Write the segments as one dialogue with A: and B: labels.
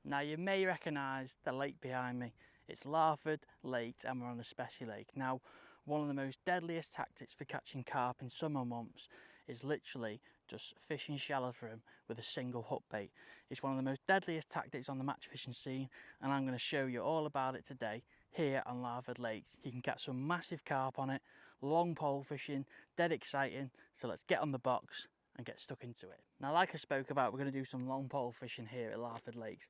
A: Now you may recognise the lake behind me. It's Larford Lakes and we're on the Specimen Lake. Now one of the most deadliest tactics for catching carp in summer months is literally just fishing shallow for them with a single hook bait. It's one of the most deadliest tactics on the match fishing scene and I'm going to show you all about it today here on Larford Lakes. You can catch some massive carp on it, long pole fishing, dead exciting, so let's get on the box and get stuck into it. Now like I spoke about, we're going to do some long pole fishing here at Larford Lakes,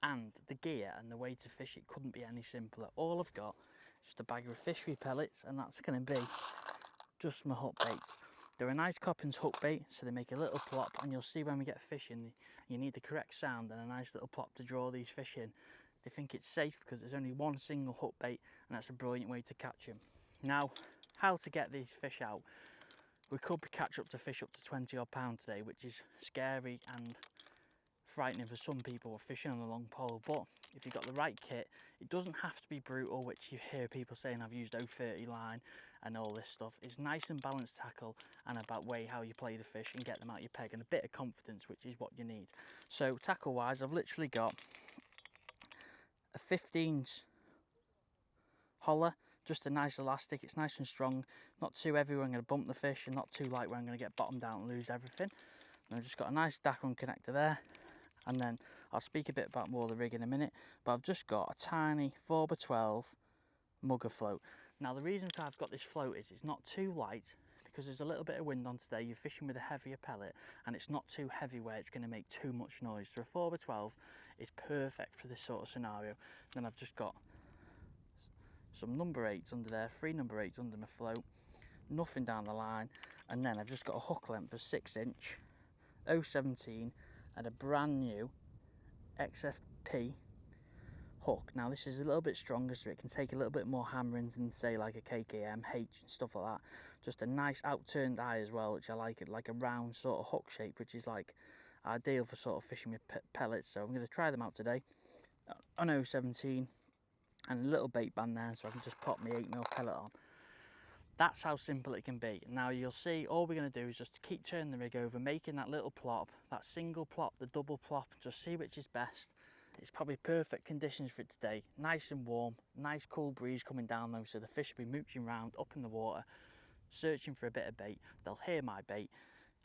A: and the gear and the way to fish it couldn't be any simpler. All I've got is just a bag of fishery pellets, and that's going to be just my hook baits. They're a nice Coppins hook bait, so they make a little plop, and you'll see when we get fishing you need the correct sound and a nice little plop to draw these fish in. They think it's safe because there's only one single hook bait, and that's a brilliant way to catch them. Now, how to get these fish out? We could catch up to fish up to 20 odd pounds today, which is scary and frightening for some people fishing on a long pole, but if you've got the right kit, it doesn't have to be brutal, which you hear people saying I've used 030 line and all this stuff. It's nice and balanced tackle and about way how you play the fish and get them out your peg, and a bit of confidence, which is what you need. So tackle wise, I've literally got a 15s holler, just a nice elastic. It's nice and strong, not too heavy where I'm going to bump the fish, and not too light where I'm going to get bottomed out and lose everything. And I've just got a nice Dacron connector there, and then I'll speak a bit about more of the rig in a minute, but I've just got a tiny 4x12 mugger float. Now the reason I've got this float is it's not too light because there's a little bit of wind on today. You're fishing with a heavier pellet and it's not too heavy where it's going to make too much noise. So a 4x12 is perfect for this sort of scenario. Then I've just got some number 8s under there, 3 number 8s under my float, nothing down the line, and then I've just got a hook length of 6-inch 017 and a brand new XFP hook. Now this is a little bit stronger, so it can take a little bit more hammering than say like a KKM, H and stuff like that. Just a nice outturned eye as well, which I like it, like a round sort of hook shape, which is like ideal for sort of fishing with pellets. So I'm going to try them out today on 017 and a little bait band there, so I can just pop my 8mm pellet on. That's how simple it can be. Now you'll see all we're going to do is just keep turning the rig over, making that little plop, that single plop, the double plop, just see which is best. It's probably perfect conditions for it today. Nice and warm, nice cool breeze coming down though, so the fish will be mooching around up in the water, searching for a bit of bait. They'll hear my bait.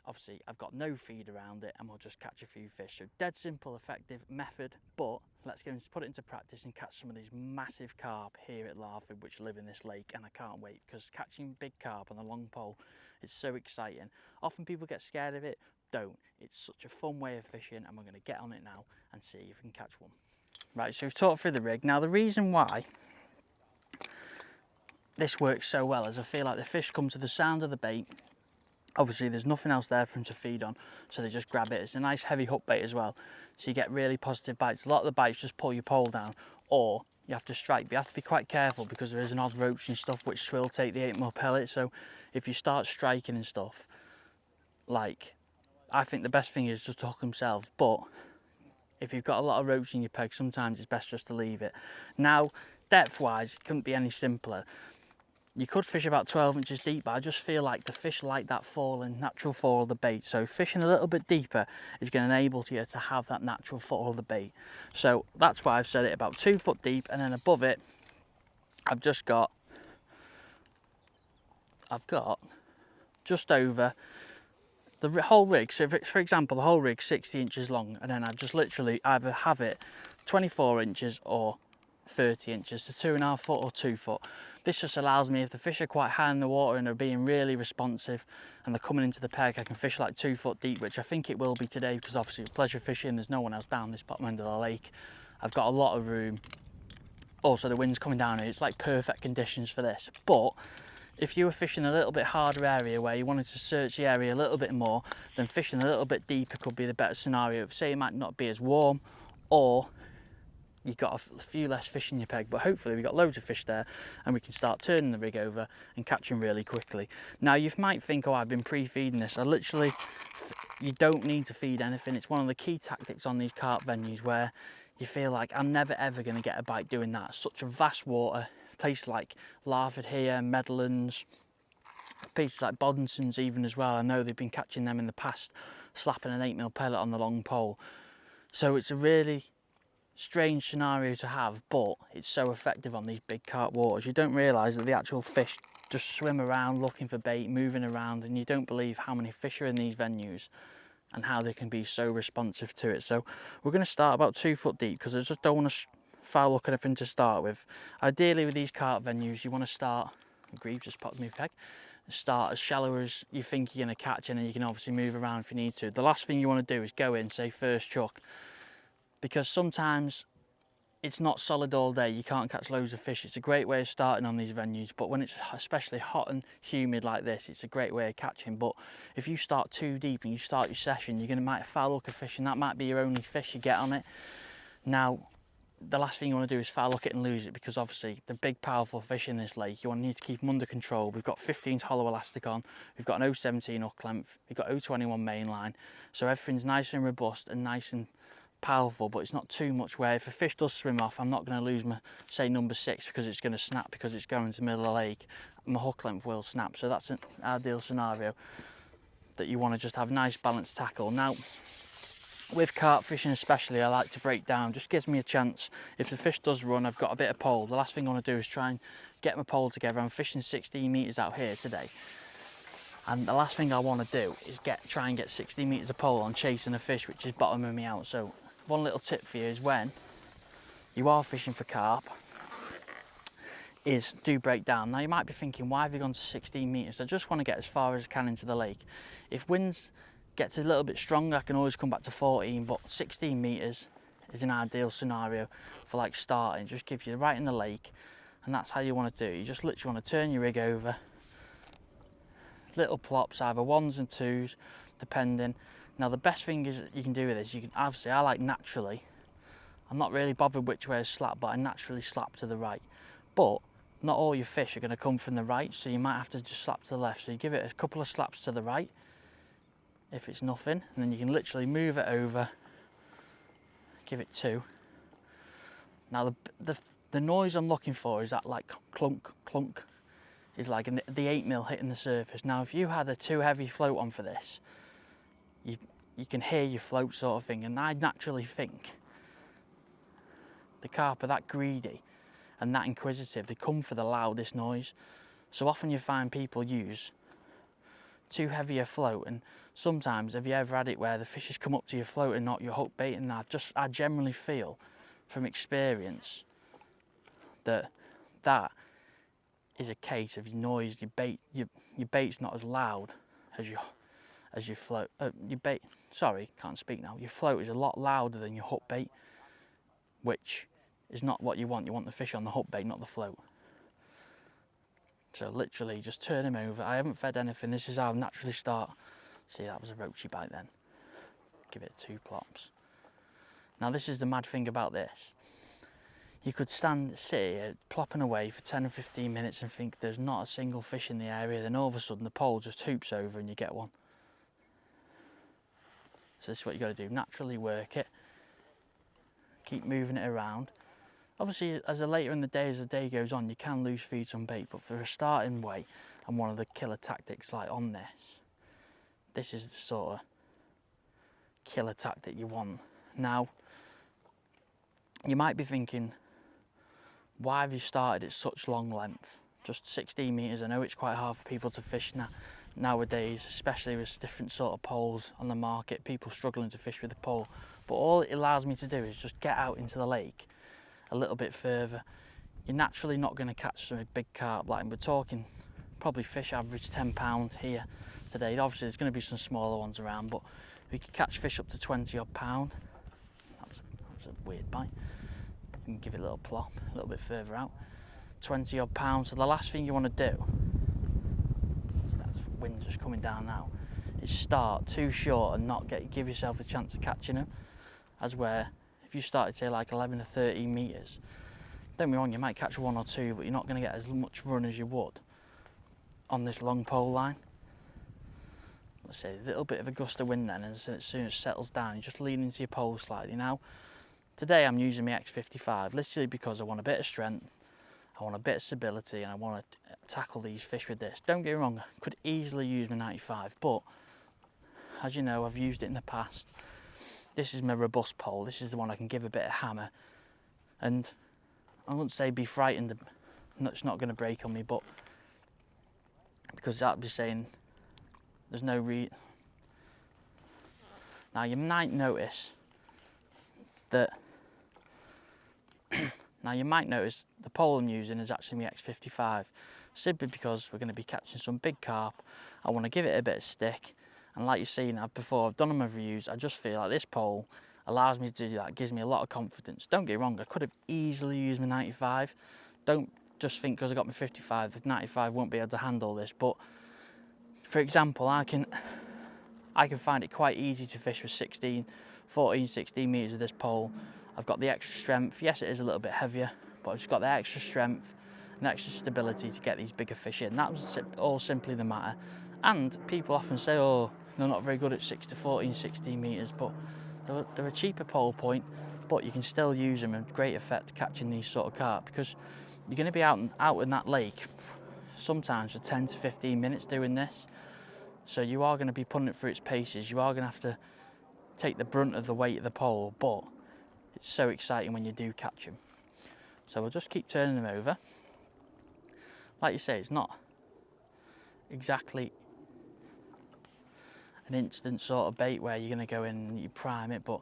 A: Obviously I've got no feed around it and we'll just catch a few fish. So dead simple, effective method, but let's go and put it into practice and catch some of these massive carp here at Larford which live in this lake, and I can't wait because catching big carp on a long pole is so exciting. Often people get scared of it. Don't. It's such a fun way of fishing and we're going to get on it now and see if we can catch one. Right, so we've talked through the rig. Now the reason why this works so well is I feel like the fish come to the sound of the bait. Obviously there's nothing else there for them to feed on, so they just grab it. It's a nice heavy hook bait as well, so you get really positive bites. A lot of the bites just pull your pole down, or you have to strike, but you have to be quite careful because there is an odd roach and stuff which will take the 8mm pellet. So if you start striking and stuff, like, I think the best thing is just to hook himself, but if you've got a lot of roach in your peg, sometimes it's best just to leave it. Now depth wise it couldn't be any simpler. You could fish about 12 inches deep, but I just feel like the fish like that falling, natural fall of the bait. So fishing a little bit deeper is going to enable you to have that natural fall of the bait. So that's why I've set it about 2 foot deep, and then above it, I've got just over the whole rig. So for example, the whole rig's 60 inches long, and then I've just literally either have it 24 inches or 30 inches, so 2.5 foot or 2 foot. This just allows me, if the fish are quite high in the water and are being really responsive and they're coming into the peg, I can fish like 2 foot deep, which I think it will be today because obviously it's pleasure fishing, there's no one else down this bottom end of the lake. I've got a lot of room. Also the wind's coming down here, it's like perfect conditions for this. But if you were fishing a little bit harder area where you wanted to search the area a little bit more, then fishing a little bit deeper could be the better scenario. Say it might not be as warm, or you've got a few less fish in your peg, but hopefully we've got loads of fish there and we can start turning the rig over and catching really quickly. Now you might think, oh, I've been pre-feeding this. You don't need to feed anything. It's one of the key tactics on these carp venues where you feel like I'm never ever going to get a bite doing that. Such a vast water, place like Larford here, Medlands, places like Boddenson's even as well. I know they've been catching them in the past, slapping an 8mm pellet on the long pole. So it's a really strange scenario to have, but it's so effective on these big carp waters. You don't realise that the actual fish just swim around looking for bait, moving around, and you don't believe how many fish are in these venues and how they can be so responsive to it. So we're going to start about 2 foot deep because I just don't want to foul hook anything to start with. Ideally with these carp venues, you want to start, grieve just popped me peg, start as shallow as you think you're going to catch, and then you can obviously move around if you need to. The last thing you want to do is go in, say first chuck, because sometimes it's not solid all day, you can't catch loads of fish. It's a great way of starting on these venues, but when it's especially hot and humid like this, it's a great way of catching. But if you start too deep and you start your session, you're going to might foul hook a fish, and that might be your only fish you get on it. Now, the last thing you want to do is foul hook it and lose it, because obviously the big powerful fish in this lake, you need to keep them under control. We've got 15's hollow elastic on, we've got an 017 hook length, we've got 021 main line, so everything's nice and robust and nice and powerful, but it's not too much where if a fish does swim off, I'm not going to lose my, say, number 6 because it's going to snap because it's going into the middle of the lake. My hook length will snap, so that's an ideal scenario that you want to just have nice balanced tackle. Now, with carp fishing especially, I like to break down, just gives me a chance. If the fish does run, I've got a bit of pole. The last thing I want to do is try and get my pole together. I'm fishing 16 metres out here today, and the last thing I want to do is try and get 60 metres of pole on chasing a fish which is bottoming me out. So one little tip for you is when you are fishing for carp is do break down. Now you might be thinking, why have you gone to 16 metres? I just want to get as far as I can into the lake. If winds gets a little bit stronger, I can always come back to 14, but 16 metres is an ideal scenario for like starting. Just gives you right in the lake, and that's how you want to do it. You just literally want to turn your rig over, little plops, either 1s and 2s depending. Now the best thing is you can do with this, you can obviously, I like naturally, I'm not really bothered which way is slap, but I naturally slap to the right. But not all your fish are going to come from the right, so you might have to just slap to the left. So you give it a couple of slaps to the right if it's nothing, and then you can literally move it over, give it 2. Now the noise I'm looking for is that like clunk clunk, is like the 8mm hitting the surface. Now if you had a too heavy float on for this, you can hear your float sort of thing, and I naturally think the carp are that greedy and that inquisitive, they come for the loudest noise. So often you find people use too heavy a float, and sometimes, have you ever had it where the fishes come up to your float and not your hook bait? And I generally feel from experience that is a case of your noise, your bait's not as loud as your float. Your bait, sorry, can't speak now. Your float is a lot louder than your hook bait, which is not what you want. You want the fish on the hook bait, not the float. So literally just turn him over. I haven't fed anything. This is how I naturally start. See, that was a roachy bite then. Give it 2 plops. Now this is the mad thing about this. You could sit here plopping away for 10 or 15 minutes and think there's not a single fish in the area, then all of a sudden the pole just hoops over and you get one. So this is what you got to do, naturally work it, keep moving it around. Obviously as the day goes on, you can lose feed on bait, but for a starting way and one of the killer tactics like on this is the sort of killer tactic you want. Now you might be thinking, why have you started at such long length? Just 16 metres. I know it's quite hard for people to fish nowadays, especially with different sort of poles on the market, people struggling to fish with the pole. But all it allows me to do is just get out into the lake a little bit further. You're naturally not going to catch some big carp, like we're talking probably fish average 10 pounds here today. Obviously there's going to be some smaller ones around, but we could catch fish up to 20 odd pound. That was a weird bite. You can give it a little plop a little bit further out. 20 odd pounds. So the last thing you want to do, so that's wind just coming down now, is start too short and not give yourself a chance of catching them. As where if you started say like 11 or 13 metres, don't be wrong, you might catch 1 or 2, but you're not going to get as much run as you would on this long pole line. Let's say a little bit of a gust of wind then, and as soon as it settles down, you just lean into your pole slightly. Now today I'm using my X55 literally because I want a bit of strength, I want a bit of stability, and I want to tackle these fish with this. Don't get me wrong, I could easily use my 95, but as you know, I've used it in the past this is my robust pole. This is the one I can give a bit of hammer, and I wouldn't say be frightened, it's not going to break on me, but because that'd be saying there's no Now you might notice that the pole I'm using is actually my X55, simply because we're going to be catching some big carp. I want to give it a bit of stick, and like you've seen before, I've done them with reviews, I just feel like this pole allows me to do that, gives me a lot of confidence. Don't get me wrong, I could have easily used my 95. Don't just think because I got my 55, the 95 won't be able to handle this, but for example, I can find it quite easy to fish with 14, 16 metres of this pole. I've got the extra strength. Yes, it is a little bit heavier, but I've just got the extra strength and extra stability to get these bigger fish in. That was all simply the matter. And people often say, oh, they're not very good at 6 to 14, 16 metres, but they're a cheaper pole point, but you can still use them in great effect catching these sort of carp, because you're going to be out in that lake sometimes for 10 to 15 minutes doing this. So you are going to be putting it through its paces. You are going to have to take the brunt of the weight of the pole, but it's so exciting when you do catch them. So we'll just keep turning them over. Like you say, it's not exactly an instant sort of bait where you're going to go in and you prime it, but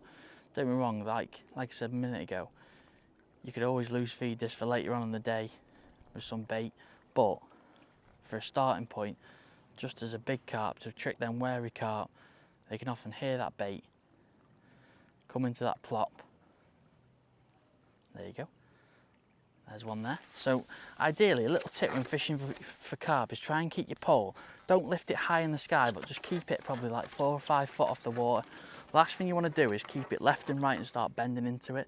A: don't get me wrong, like I said a minute ago, you could always loose feed this for later on in the day with some bait, but for a starting point, just as a big carp, to trick them wary carp, they can often hear that bait, come into that plop. There you go. There's one there. So ideally, a little tip when fishing for carp is try and keep your pole. Don't lift it high in the sky, but just keep it probably like 4 or 5 foot off the water. Last thing you want to do is keep it left and right and start bending into it,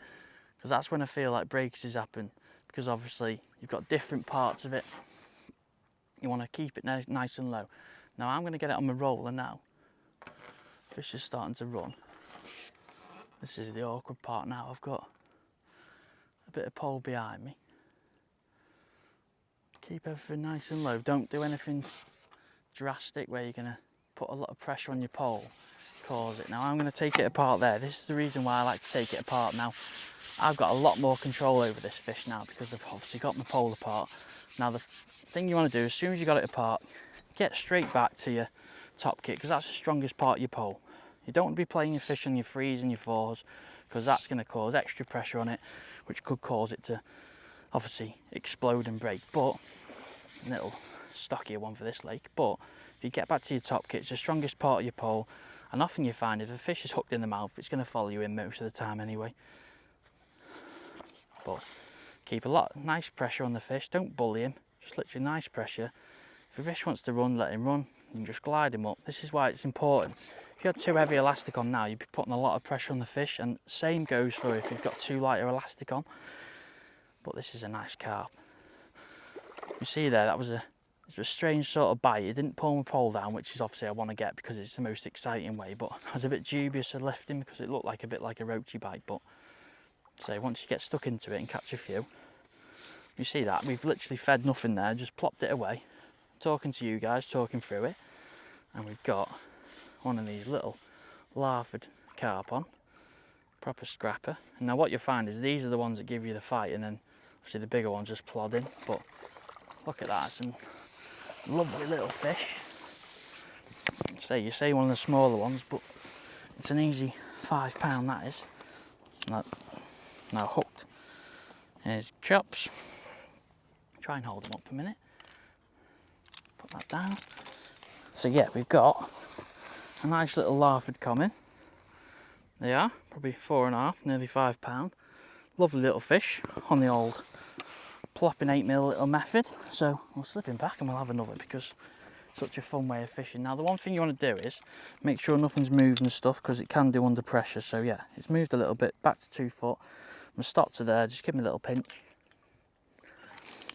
A: because that's when I feel like breakages happen, because obviously you've got different parts of it. You want to keep it nice and low. Now I'm going to get it on my roller now. Fish is starting to run. This is the awkward part now. I've got a bit of pole behind me. Keep everything nice and low. Don't do anything drastic where you're going to put a lot of pressure on your pole, cause it. Now I'm going to take it apart there. This is the reason why I like to take it apart. Now I've got a lot more control over this fish now, because I've obviously got my pole apart. Now the thing you want to do, as soon as you got it apart, get straight back to your top kit, because that's the strongest part of your pole. You don't want to be playing your fish on your 3s and your 4s, because that's going to cause extra pressure on it, which could cause it to obviously explode and break. But a little stockier one for this lake. But if you get back to your top kit, it's the strongest part of your pole, and often you find if a fish is hooked in the mouth, it's going to follow you in most of the time anyway. But keep a lot nice pressure on the fish. Don't bully him, just literally nice pressure. If a fish wants to run, let him run. You can just glide him up. This is why it's important. If you had too heavy elastic on now, you'd be putting a lot of pressure on the fish, and same goes for if you've got too lighter elastic on. But this is a nice carp. You see there, that was a strange sort of bite. It didn't pull my pole down, which is obviously I want to get because it's the most exciting way, but I was a bit dubious of lifting because it looked like a bit like a roachy bite. But so once you get stuck into it and catch a few, you see that we've literally fed nothing there, just plopped it away, talking to you guys, talking through it, and we've got one of these little Larford carp on, proper scrapper. And now what you'll find is these are the ones that give you the fight, and then obviously the bigger ones just plod in. But look at that, some lovely little fish. You say one of the smaller ones, but it's an easy £5 that is. Now hooked. Here's chops. Try and hold them up a minute. Put that down. So yeah, we've got a nice little Larford coming. They are probably 4.5, nearly £5. Lovely little fish on the old plopping 8mm little method. So we'll slip him back and we'll have another, because it's such a fun way of fishing. Now the one thing you want to do is make sure nothing's moved and stuff, because it can do under pressure. So yeah, it's moved a little bit back to 2 foot. I'm gonna stop to there, just give me a little pinch.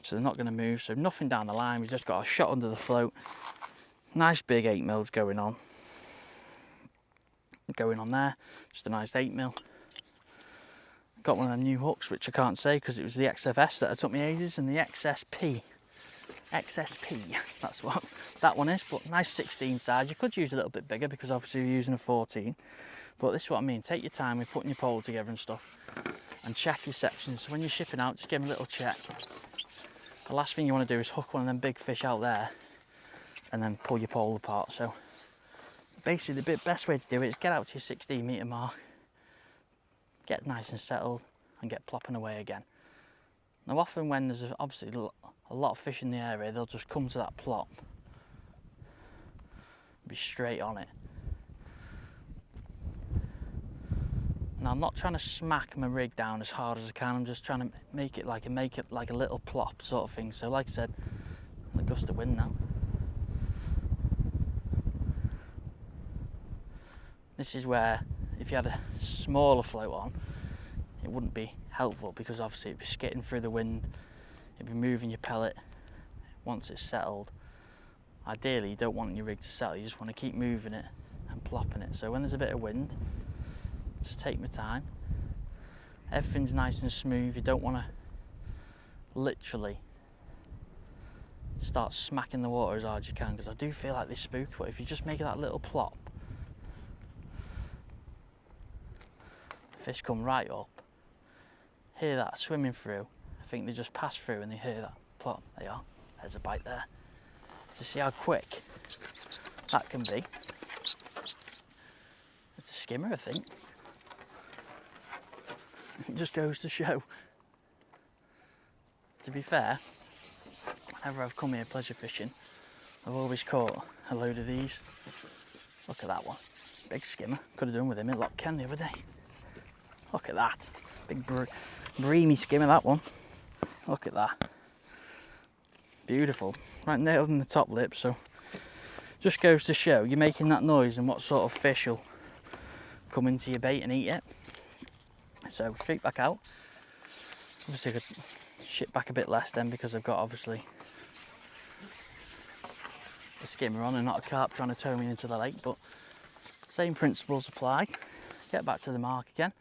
A: So they're not going to move, so nothing down the line. We've just got a shot under the float. Nice big 8mm going on there, just a nice 8mm. Got one of them new hooks, which I can't say because it was the XFS that took me ages, and the XSP, that's what that one is. But nice 16 size. You could use a little bit bigger because obviously you're using a 14, But this is what I mean, take your time with putting your pole together and stuff, and check your sections. So when you're shipping out, just give them a little check. The last thing you want to do is hook one of them big fish out there and then pull your pole apart. So basically the best way to do it is get out to your 16 metre mark, get nice and settled, and get plopping away again. Now often when there's obviously a lot of fish in the area, they'll just come to that plop, be straight on it. Now I'm not trying to smack my rig down as hard as I can, I'm just trying to make it like a little plop sort of thing. So like I said, the gust of wind now. This is where if you had a smaller float on, it wouldn't be helpful, because obviously it'd be skidding through the wind, it'd be moving your pellet once it's settled. Ideally you don't want your rig to settle, you just want to keep moving it and plopping it. So when there's a bit of wind, just take my time. Everything's nice and smooth, you don't want to literally start smacking the water as hard as you can, because I do feel like they spook, but if you just make that little plop, fish come right up, hear that swimming through. I think they just pass through and they hear that plop. There you are, there's a bite there. So see how quick that can be. It's a skimmer, I think. It just goes to show. To be fair, whenever I've come here pleasure fishing, I've always caught a load of these. Look at that one, big skimmer. Could have done with him in Loch Ken the other day. Look at that, big breamy skimmer, that one. Look at that, beautiful, right nailed in the top lip. So just goes to show you're making that noise and what sort of fish will come into your bait and eat it. So straight back out. Obviously I could ship back a bit less then, because I've got obviously a skimmer on and not a carp trying to tow me into the lake, but same principles apply. Get back to the mark again.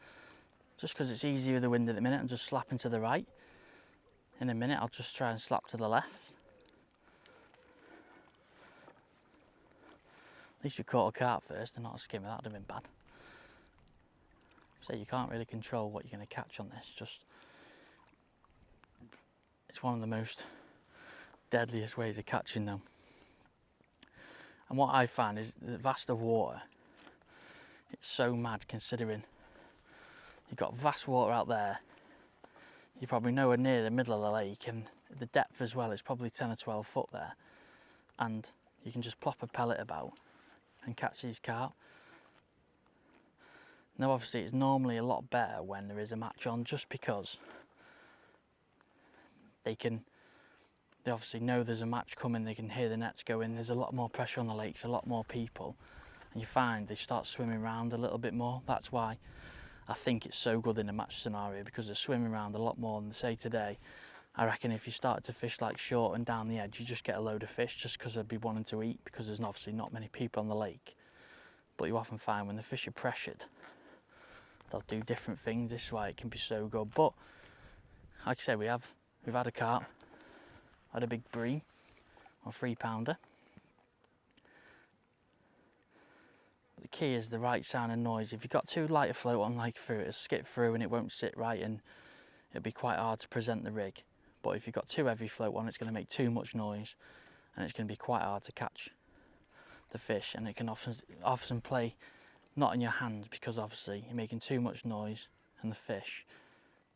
A: Just because it's easier with the wind at the minute, I'm just slapping to the right. In a minute I'll just try and slap to the left. At least you caught a carp first and not a skimmer, that would have been bad. So you can't really control what you're going to catch on this, just it's one of the most deadliest ways of catching them. And what I find is the vast of water, it's so mad considering you've got vast water out there, you're probably nowhere near the middle of the lake, and the depth as well is probably 10 or 12 foot there, and you can just plop a pellet about and catch these carp. Now obviously it's normally a lot better when there is a match on, just because they obviously know there's a match coming, they can hear the nets going, there's a lot more pressure on the lakes, a lot more people, and you find they start swimming around a little bit more. That's why I think it's so good in a match scenario, because they're swimming around a lot more than say today. I reckon if you started to fish like short and down the edge, you just get a load of fish just because they'd be wanting to eat, because there's obviously not many people on the lake. But you often find when the fish are pressured, they'll do different things. This is why it can be so good. But like I said, we've had a carp, had a big bream on 3-pounder. The key is the right sound and noise. If you've got too light a float on like through, it'll skip through and it won't sit right, and it'll be quite hard to present the rig. But if you've got too heavy float on, it's going to make too much noise and it's going to be quite hard to catch the fish, and it can often play not in your hands, because obviously you're making too much noise and the fish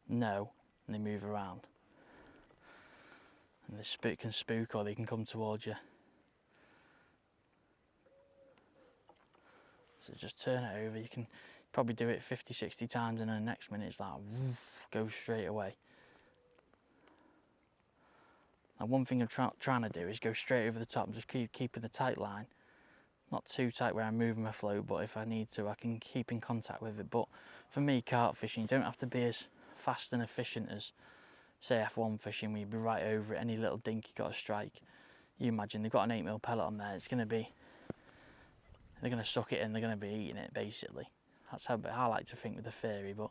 A: know and they move around. And they can spook, or they can come towards you. So just turn it over. You can probably do it 50-60 times, and then the next minute it's like woof, goes straight away. And one thing I'm trying to do is go straight over the top and just keeping a tight line. Not too tight where I'm moving my float, but if I need to, I can keep in contact with it. But for me, carp fishing, you don't have to be as fast and efficient as, say, F1 fishing, where you'd be right over it. Any little dink you got to strike. You imagine they've got an 8mm pellet on there. It's going to be, they're going to suck it in. They're going to be eating it basically. That's how I like to think with the theory. But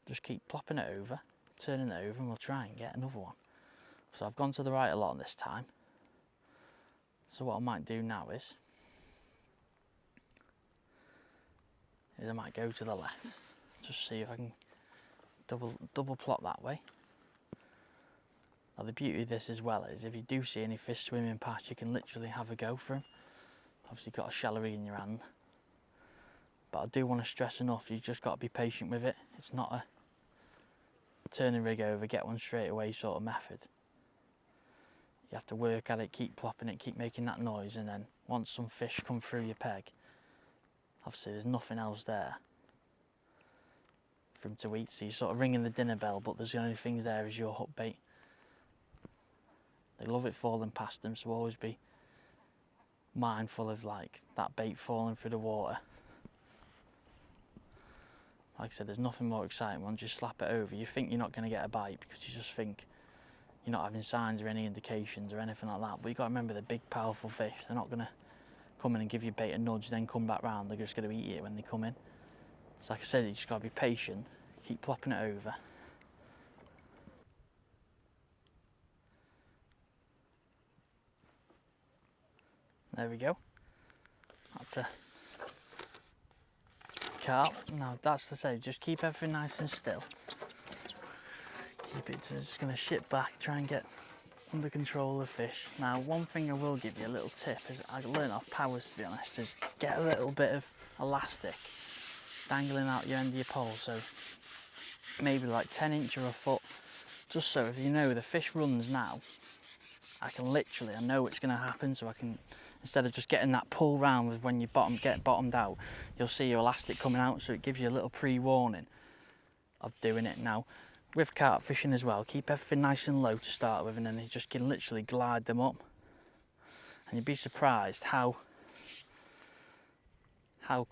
A: just keep plopping it over, turning it over, and we'll try and get another one. So I've gone to the right a lot this time. So what I might do now is, is I might go to the left, just see if I can double plot that way. Now the beauty of this as well is if you do see any fish swimming past, you can literally have a go for them. Obviously you've got a shallowy in your hand, but I do want to stress enough, you've just got to be patient with it. It's not a turn the rig over, get one straight away sort of method. You have to work at it, keep plopping it, keep making that noise, and then once some fish come through your peg, obviously there's nothing else there for them to eat, so you're sort of ringing the dinner bell, but there's the only things there is your hook bait. They love it falling past them, so always be mindful of like that bait falling through the water. Like I said, there's nothing more exciting once you slap it over. You think you're not going to get a bite because you just think you're not having signs or any indications or anything like that. But you've got to remember the big powerful fish, they're not going to come in and give you bait a nudge then come back round. They're just going to eat it when they come in. So like I said, you just got to be patient, keep plopping it over. There we go. That's a carp. Now that's to say, just keep everything nice and still. Keep it just going to shit back, try and get under control of the fish. Now one thing I will give you a little tip is I learned off Powers, to be honest, is get a little bit of elastic dangling out your end of your pole, so maybe like 10 inch or a foot, just so if you know the fish runs now, I know it's going to happen, so I can, instead of just getting that pull round with when you get bottomed out, you'll see your elastic coming out, so it gives you a little pre-warning of doing it. Now with carp fishing as well, keep everything nice and low to start with, and then you just can literally glide them up, and you'd be surprised how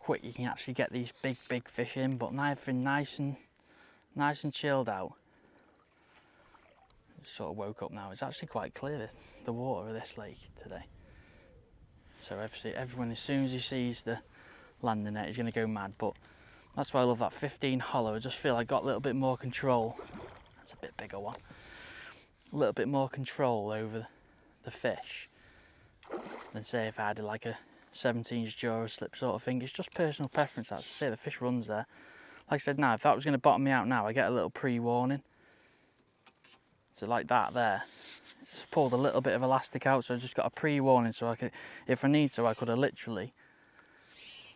A: quick you can actually get these big fish in. But now everything nice and chilled out. Sort of woke up now, it's actually quite clear, the water of this lake today. So everyone, as soon as he sees the landing net, he's going to go mad. But that's why I love that 15 hollow. I just feel I got a little bit more control. That's a bit bigger one. A little bit more control over the fish than say if I had like a 17-inch jaw or slip sort of thing. It's just personal preference. That's to say the fish runs there. Like I said, now if that was going to bottom me out now, I get a little pre-warning. So like that there, just pulled a little bit of elastic out, so I just got a pre-warning, so I could, if I need to, I could have literally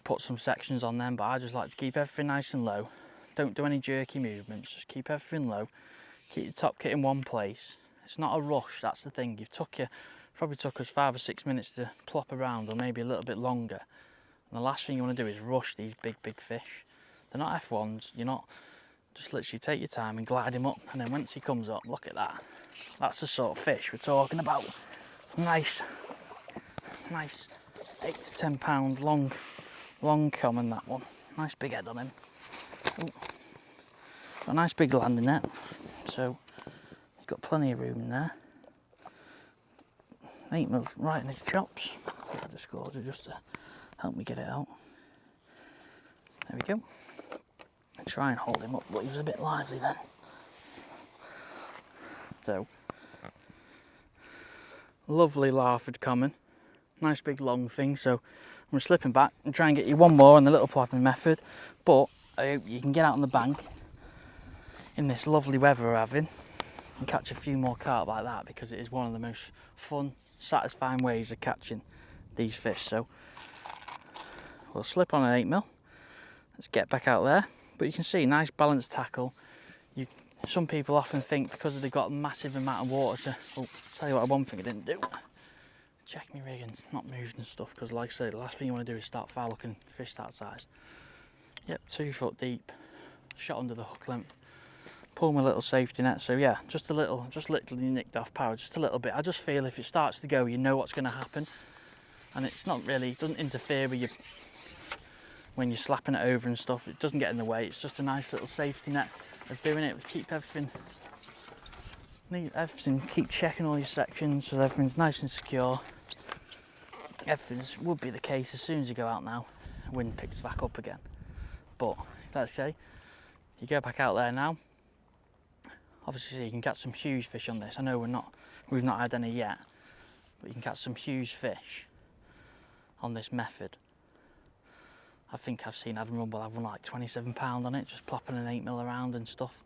A: put some sections on them. But I just like to keep everything nice and low. Don't do any jerky movements, just keep everything low. Keep the top kit in one place. It's not a rush, that's the thing. Probably took us 5 or 6 minutes to plop around, or maybe a little bit longer. And the last thing you want to do is rush these big fish. They're not F1s, you're not, just literally take your time and glide him up, and then once he comes up, look at that. That's the sort of fish we're talking about. Nice 8 to 10 pound long common, that one. Nice big head on him. Ooh. Got a nice big landing net, so you've got plenty of room in there. 8 mil right in his chops. Get a disclosure just to help me get it out. There we go. I'll try and hold him up, but he was a bit lively then. So, lovely Larford common. Nice big long thing, so I'm going to slip him back and try and get you one more on the little plopping method. But I hope you can get out on the bank in this lovely weather we're having and catch a few more carp like that, because it is one of the most fun, satisfying ways of catching these fish. So we'll slip on an 8 mil. Let's get back out there. But you can see, nice balanced tackle. Some people often think because they've got a massive amount of water to... Oh, tell you what, one thing I didn't do. Check my rig and not moved and stuff, because like I say, the last thing you want to do is start foul looking fish that size. Yep, 2 foot deep, shot under the hook length. Pull my little safety net, so yeah, just literally nicked off power, just a little bit. I just feel if it starts to go, you know what's going to happen. And it's not really, it doesn't interfere with you when you're slapping it over and stuff. It doesn't get in the way, it's just a nice little safety net of doing it. We keep everything, keep checking all your sections so everything's nice and secure. Everything would be the case as soon as you go out now, the wind picks back up again. But let's say you go back out there now, obviously you can catch some huge fish on this. I know we've not had any yet, but you can catch some huge fish on this method. I think I've seen Adam Rumble have one like £27 on it, just plopping an 8mm around and stuff,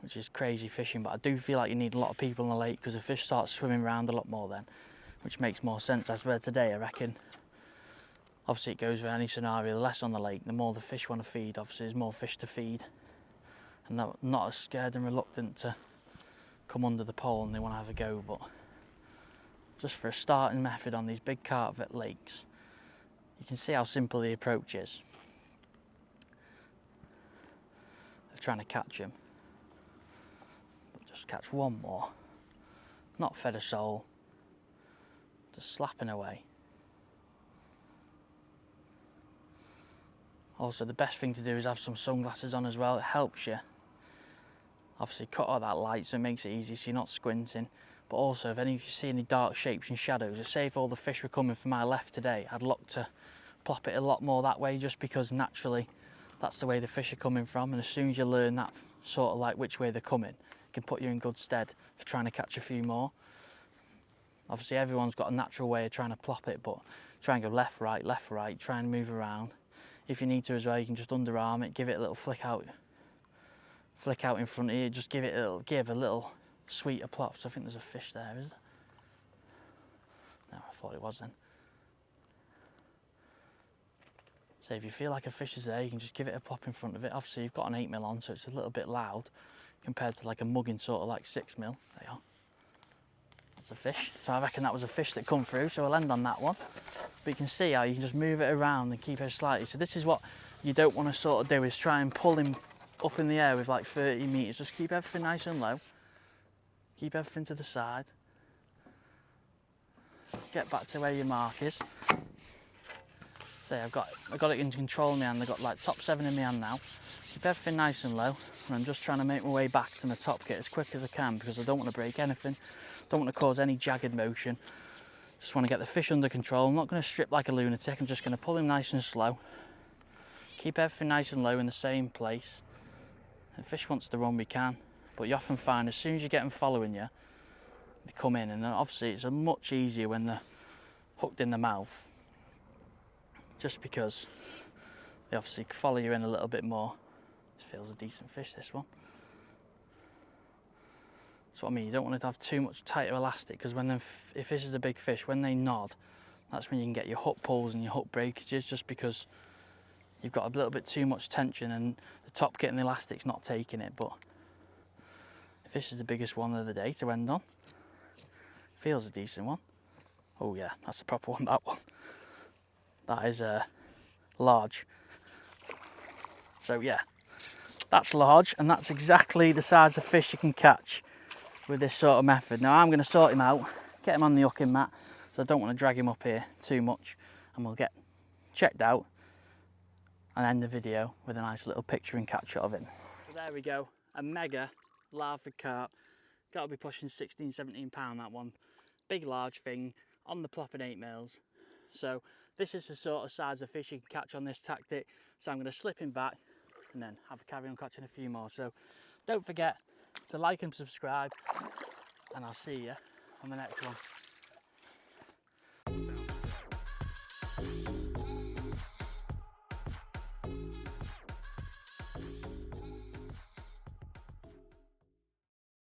A: which is crazy fishing. But I do feel like you need a lot of people in the lake because the fish start swimming around a lot more then, which makes more sense. I swear today, I reckon, obviously it goes for any scenario, the less on the lake, the more the fish want to feed. Obviously there's more fish to feed, and they're not as scared and reluctant to come under the pole and they want to have a go. But just for a starting method on these big Carp lakes, you can see how simple the approach is of trying to catch him. But just catch one more, not fed a soul, just slapping away. Also, the best thing to do is have some sunglasses on as well. It helps you obviously cut out that light, so it makes it easy so you're not squinting. But also, if you see any dark shapes and shadows, say if all the fish were coming from my left today, I'd look to plop it a lot more that way, just because naturally that's the way the fish are coming from. And as soon as you learn that sort of like which way they're coming, it can put you in good stead for trying to catch a few more. Obviously everyone's got a natural way of trying to plop it, but try and go left, right, try and move around. If you need to as well, you can just underarm it, give it a little flick out in front of you, just give a little sweeter plop. So I think there's a fish there, is there? No, I thought it was then. So if you feel like a fish is there, you can just give it a plop in front of it. Obviously you've got an 8mm on, so it's a little bit loud compared to like a mugging sort of like 6mm. There you are. That's a fish. So I reckon that was a fish that come through, so I'll end on that one. But you can see how you can just move it around and keep it slightly. So this is what you don't want to sort of do, is try and pull him up in the air with like 30 metres. Just keep everything nice and low. Keep everything to the side. Get back to where your mark is. See, I've got it in control in my hand. I've got like top 7 in my hand now. Keep everything nice and low, and I'm just trying to make my way back to my top kit as quick as I can, because I don't want to break anything, don't want to cause any jagged motion. Just want to get the fish under control. I'm not going to strip like a lunatic, I'm just going to pull him nice and slow. Keep everything nice and low in the same place. If the fish wants to run, we can, but you often find as soon as you get them following you, they come in, and then obviously it's much easier when they're hooked in the mouth, just because they obviously follow you in a little bit more. This feels a decent fish, this one. That's what I mean, you don't want to have too much tighter elastic, because if this is a big fish, when they nod, that's when you can get your hook pulls and your hook breakages, just because you've got a little bit too much tension and the top kit and the elastic's not taking it. But if this is the biggest one of the day to end on, feels a decent one. Oh yeah, that's a proper one, that one. That is large. So yeah, that's large, and that's exactly the size of fish you can catch with this sort of method. Now I'm going to sort him out, get him on the hooking mat, so I don't want to drag him up here too much, and we'll get checked out and end the video with a nice little picture and catch shot of him. So there we go, a mega Larford carp. Got to be pushing 16, 17 pound, that one. Big large thing on the plopping 8mm. So this is the sort of size of fish you can catch on this tactic. So I'm going to slip him back and then have a carry on catching a few more. So don't forget to like and subscribe, and I'll see you on the next one.